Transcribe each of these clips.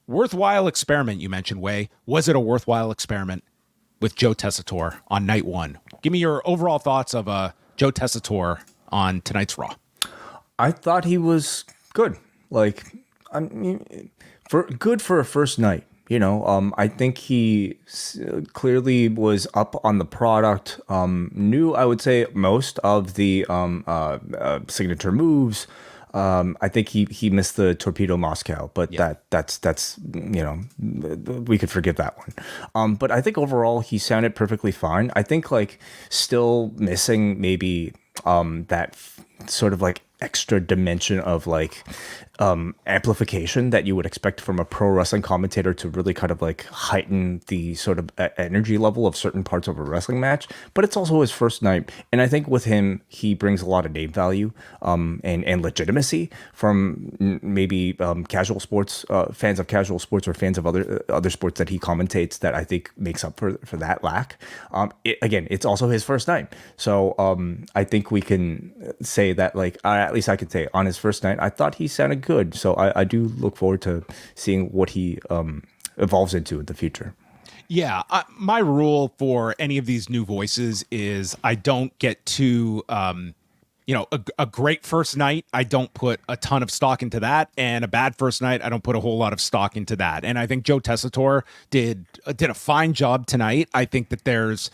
worthwhile experiment you mentioned, Way. Was it a worthwhile experiment with Joe Tessitore on night one? Give me your overall thoughts of Joe Tessitore on tonight's Raw. I thought he was good. Like, I mean, for a first night. I think he clearly was up on the product. Knew, I would say, most of the signature moves. I think he missed the Torpedo Moscow, but that's we could forgive that one. But I think overall he sounded perfectly fine. I think like still missing maybe that sort of like extra dimension of like amplification that you would expect from a pro wrestling commentator to really kind of like heighten the sort of energy level of certain parts of a wrestling match. But it's also his first night, and I think with him he brings a lot of name value and legitimacy from maybe casual sports fans of casual sports or fans of other sports that he commentates, that I think makes up for that lack. Again, it's also his first night, so I think we can say that, like, at least I could say on his first night, I thought he sounded good. So I do look forward to seeing what he evolves into in the future. Yeah, my rule for any of these new voices is I don't get too, a great first night, I don't put a ton of stock into that, and a bad first night, I don't put a whole lot of stock into that. And I think Joe Tessitore did a fine job tonight. I think that this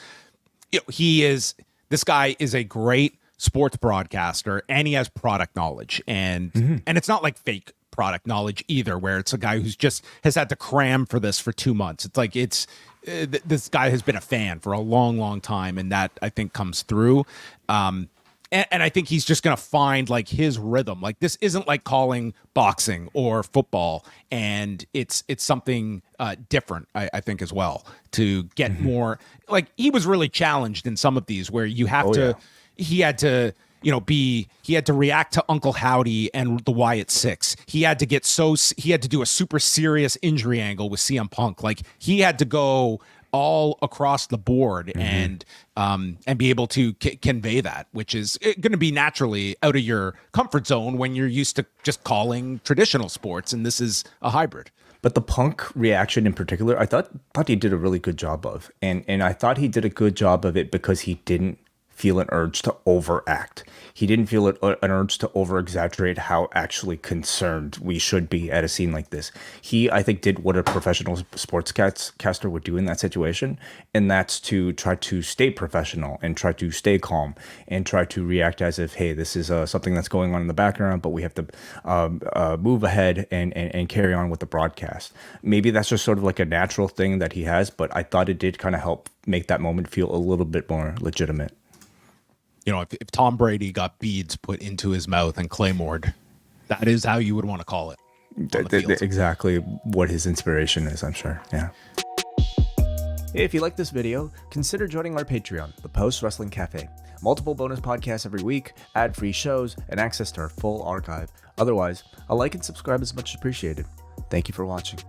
guy is a great sports broadcaster, and he has product knowledge, and it's not like fake product knowledge either, where it's a guy who's just has had to cram for this for 2 months. It's like this guy has been a fan for a long time, and that I think comes through. And I think he's just gonna find like his rhythm. Like, this isn't like calling boxing or football, and it's something different, I think, as well, to get more. Like, he was really challenged in some of these where you have to. Yeah. He had to, he had to react to Uncle Howdy and the Wyatt Six. He had to do a super serious injury angle with CM Punk. Like, he had to go all across the board and be able to convey that, which is going to be naturally out of your comfort zone when you're used to just calling traditional sports, and this is a hybrid. But the Punk reaction in particular, I thought he did a really good job of, and I thought he did a good job of it because he didn't feel an urge to overact. He didn't feel an urge to over-exaggerate how actually concerned we should be at a scene like this. He, I think, did what a professional sportscaster would do in that situation, and that's to try to stay professional and try to stay calm and try to react as if, hey, this is something that's going on in the background, but we have to move ahead and carry on with the broadcast. Maybe that's just sort of like a natural thing that he has, but I thought it did kind of help make that moment feel a little bit more legitimate. If Tom Brady got beads put into his mouth and claymored, that is how you would want to call it. Exactly what his inspiration is, I'm sure. Yeah. Hey, if you like this video, consider joining our Patreon, the Post Wrestling Cafe. Multiple bonus podcasts every week, ad-free shows, and access to our full archive. Otherwise, a like and subscribe is much appreciated. Thank you for watching.